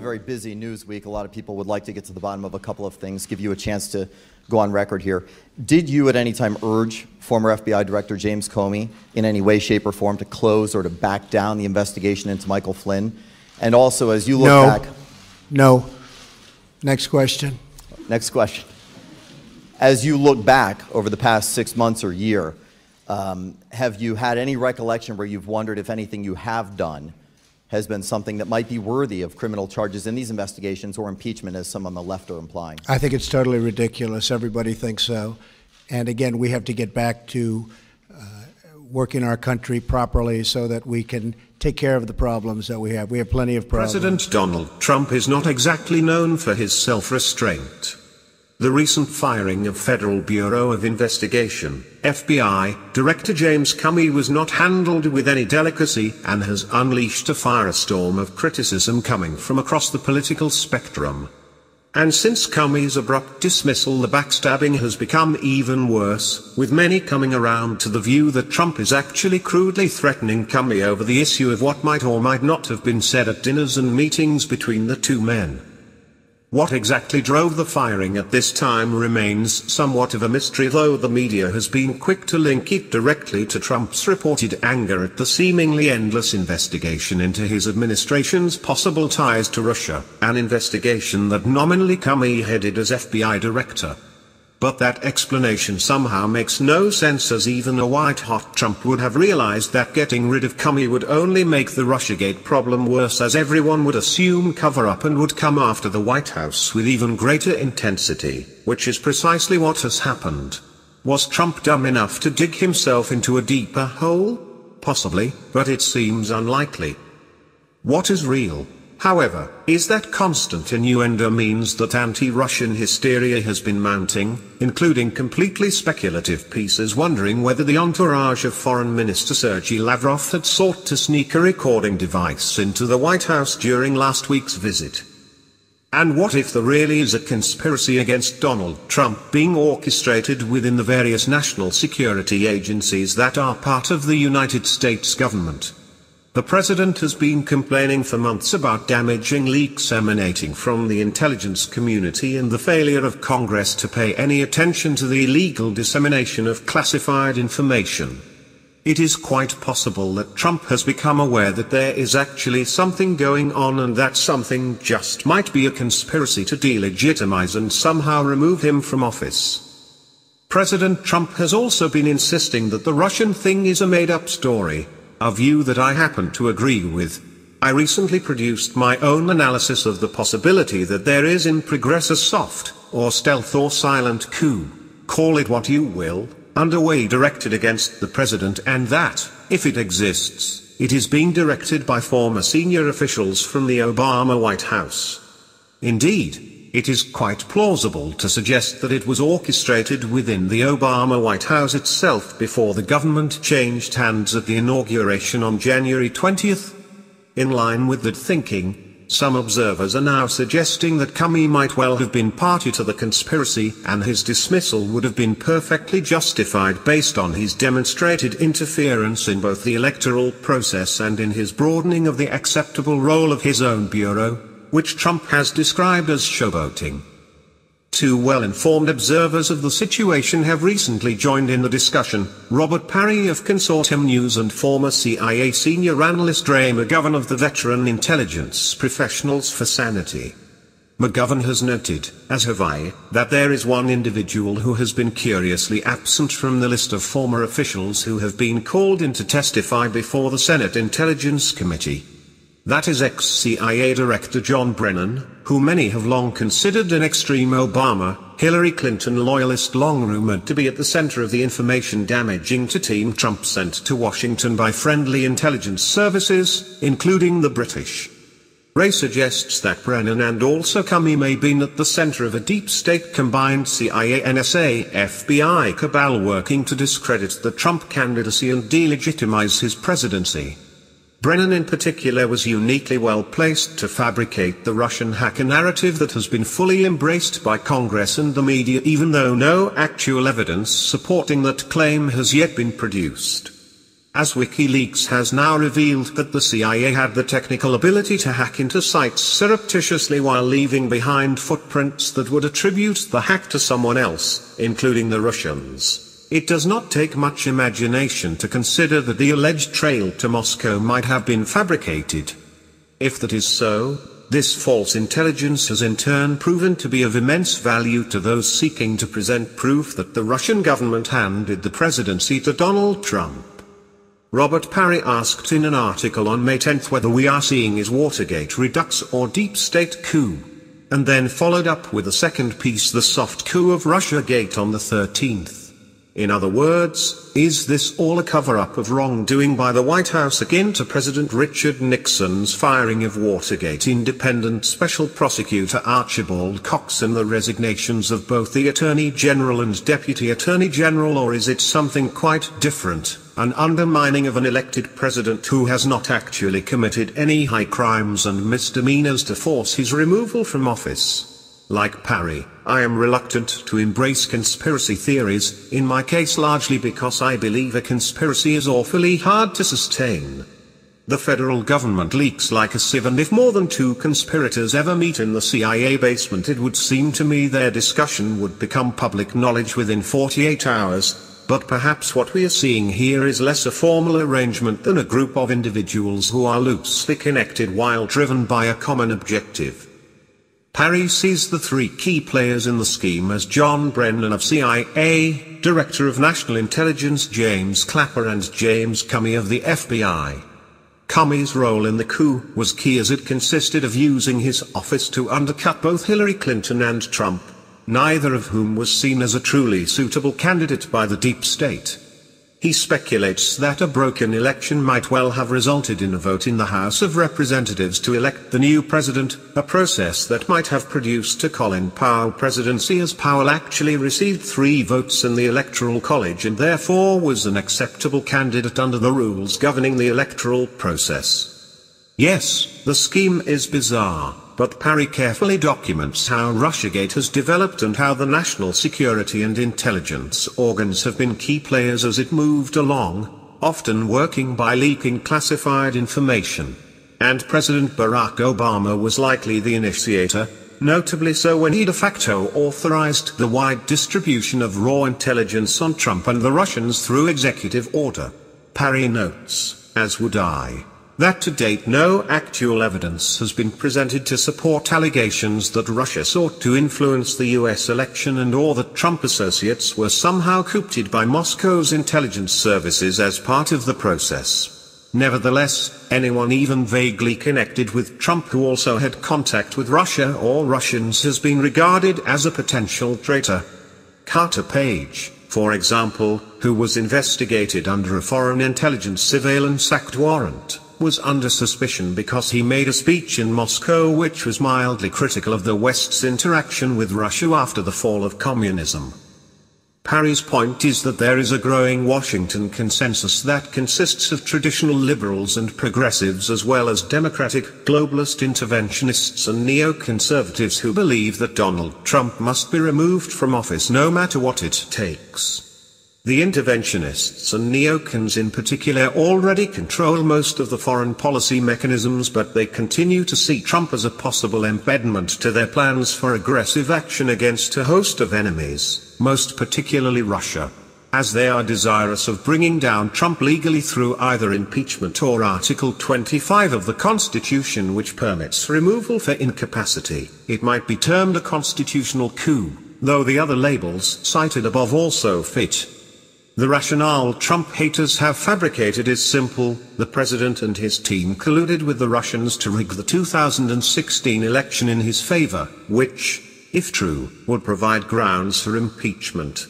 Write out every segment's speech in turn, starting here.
very busy news week. A lot of people would like to get to the bottom of a couple of things, give you a chance to go on record here. Did you at any time urge former FBI Director James Comey in any way, shape, or form to close or to back down the investigation into Michael Flynn? And also, as you look back... No. Next question. Next question. As you look back over the past 6 months or year, have you had any recollection where you've wondered if anything you have done has been something that might be worthy of criminal charges in these investigations or impeachment, as some on the left are implying? I think it's totally ridiculous. Everybody thinks so. And again, we have to get back to working our country properly so that we can take care of the problems that we have. We have plenty of problems. President Donald Trump is not exactly known for his self-restraint. The recent firing of Federal Bureau of Investigation, FBI, Director James Comey was not handled with any delicacy and has unleashed a firestorm of criticism coming from across the political spectrum. And since Comey's abrupt dismissal, the backstabbing has become even worse, with many coming around to the view that Trump is actually crudely threatening Comey over the issue of what might or might not have been said at dinners and meetings between the two men. What exactly drove the firing at this time remains somewhat of a mystery, though the media has been quick to link it directly to Trump's reported anger at the seemingly endless investigation into his administration's possible ties to Russia, an investigation that nominally Comey headed as FBI director. But that explanation somehow makes no sense, as even a white-hot Trump would have realized that getting rid of Comey would only make the Russiagate problem worse, as everyone would assume cover-up and would come after the White House with even greater intensity, which is precisely what has happened. Was Trump dumb enough to dig himself into a deeper hole? Possibly, but it seems unlikely. What is real, however, is that constant innuendo means that anti-Russian hysteria has been mounting, including completely speculative pieces wondering whether the entourage of Foreign Minister Sergei Lavrov had sought to sneak a recording device into the White House during last week's visit. And what if there really is a conspiracy against Donald Trump being orchestrated within the various national security agencies that are part of the United States government? The president has been complaining for months about damaging leaks emanating from the intelligence community and the failure of Congress to pay any attention to the illegal dissemination of classified information. It is quite possible that Trump has become aware that there is actually something going on, and that something just might be a conspiracy to delegitimize and somehow remove him from office. President Trump has also been insisting that the Russian thing is a made-up story, a view that I happen to agree with. I recently produced my own analysis of the possibility that there is in progress a soft, or stealth or silent coup, call it what you will, underway directed against the president, and that, if it exists, it is being directed by former senior officials from the Obama White House. Indeed, it is quite plausible to suggest that it was orchestrated within the Obama White House itself before the government changed hands at the inauguration on January 20th. In line with that thinking, some observers are now suggesting that Comey might well have been party to the conspiracy, and his dismissal would have been perfectly justified based on his demonstrated interference in both the electoral process and in his broadening of the acceptable role of his own bureau, which Trump has described as showboating. Two well-informed observers of the situation have recently joined in the discussion: Robert Parry of Consortium News and former CIA senior analyst Ray McGovern of the Veteran Intelligence Professionals for Sanity. McGovern has noted, as have I, that there is one individual who has been curiously absent from the list of former officials who have been called in to testify before the Senate Intelligence Committee. That is ex-CIA Director John Brennan, who many have long considered an extreme Obama, Hillary Clinton loyalist, long rumored to be at the center of the information damaging to Team Trump sent to Washington by friendly intelligence services, including the British. Ray suggests that Brennan and also Comey may have been at the center of a deep state combined CIA, NSA, FBI cabal working to discredit the Trump candidacy and delegitimize his presidency. Brennan in particular was uniquely well placed to fabricate the Russian hacker narrative that has been fully embraced by Congress and the media, even though no actual evidence supporting that claim has yet been produced. as WikiLeaks has now revealed that the CIA had the technical ability to hack into sites surreptitiously while leaving behind footprints that would attribute the hack to someone else, including the Russians. It does not take much imagination to consider that the alleged trail to Moscow might have been fabricated. If that is so, this false intelligence has in turn proven to be of immense value to those seeking to present proof that the Russian government handed the presidency to Donald Trump. Robert Parry asked in an article on May 10 whether we are seeing is Watergate redux or deep state coup, and then followed up with a second piece, the soft coup of Russiagate on the 13th. In other words, is this all a cover-up of wrongdoing by the White House akin to President Richard Nixon's firing of Watergate independent Special Prosecutor Archibald Cox and the resignations of both the Attorney General and Deputy Attorney General, or is it something quite different, an undermining of an elected president who has not actually committed any high crimes and misdemeanors to force his removal from office? Like Parry, I am reluctant to embrace conspiracy theories, in my case largely because I believe a conspiracy is awfully hard to sustain. The federal government leaks like a sieve, and if more than two conspirators ever meet in the CIA basement, it would seem to me their discussion would become public knowledge within 48 hours. But perhaps what we are seeing here is less a formal arrangement than a group of individuals who are loosely connected while driven by a common objective. Parry sees the three key players in the scheme as John Brennan of CIA, Director of National Intelligence James Clapper, and James Comey of the FBI. Comey's role in the coup was key, as it consisted of using his office to undercut both Hillary Clinton and Trump, neither of whom was seen as a truly suitable candidate by the deep state. He speculates that a broken election might well have resulted in a vote in the House of Representatives to elect the new president, a process that might have produced a Colin Powell presidency, as Powell actually received 3 votes in the Electoral College and therefore was an acceptable candidate under the rules governing the electoral process. Yes, the scheme is bizarre, but Parry carefully documents how Russiagate has developed and how the national security and intelligence organs have been key players as it moved along, often working by leaking classified information. And President Barack Obama was likely the initiator, notably so when he de facto authorized the wide distribution of raw intelligence on Trump and the Russians through executive order. Parry notes, as would I, that to date no actual evidence has been presented to support allegations that Russia sought to influence the US election and or that Trump associates were somehow coopted by Moscow's intelligence services as part of the process. Nevertheless, anyone even vaguely connected with Trump who also had contact with Russia or Russians has been regarded as a potential traitor. Carter Page, for example, who was investigated under a Foreign Intelligence Surveillance Act warrant, was under suspicion because he made a speech in Moscow which was mildly critical of the West's interaction with Russia after the fall of communism. Parry's point is that there is a growing Washington consensus that consists of traditional liberals and progressives as well as democratic, globalist interventionists and neoconservatives who believe that Donald Trump must be removed from office no matter what it takes. The interventionists and neocons in particular already control most of the foreign policy mechanisms, but they continue to see Trump as a possible embedment to their plans for aggressive action against a host of enemies, most particularly Russia, as they are desirous of bringing down Trump legally through either impeachment or Article 25 of the Constitution, which permits removal for incapacity. It might be termed a constitutional coup, though the other labels cited above also fit. The rationale Trump haters have fabricated is simple: the president and his team colluded with the Russians to rig the 2016 election in his favor, which, if true, would provide grounds for impeachment.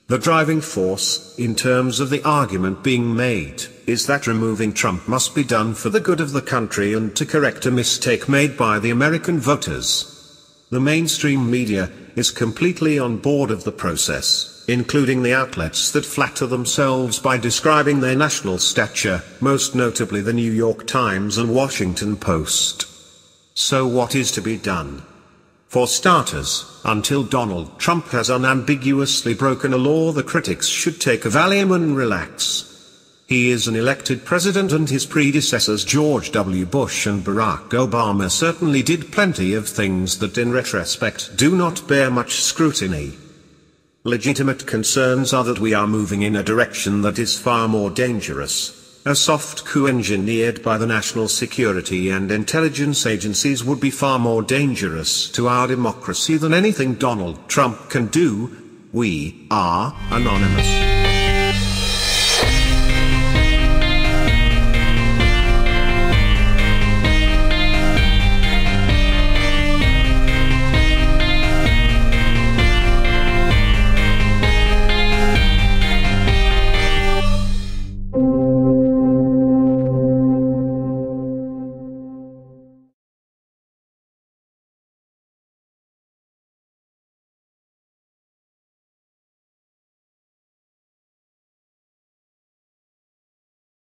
The driving force, in terms of the argument being made, is that removing Trump must be done for the good of the country and to correct a mistake made by the American voters. The mainstream media is completely on board of the process, including the outlets that flatter themselves by describing their national stature, most notably the New York Times and Washington Post. So what is to be done? For starters, until Donald Trump has unambiguously broken a law, the critics should take a Valium and relax. He is an elected president, and his predecessors George W. Bush and Barack Obama certainly did plenty of things that in retrospect do not bear much scrutiny. Legitimate concerns are that we are moving in a direction that is far more dangerous. A soft coup engineered by the national security and intelligence agencies would be far more dangerous to our democracy than anything Donald Trump can do. We are anonymous.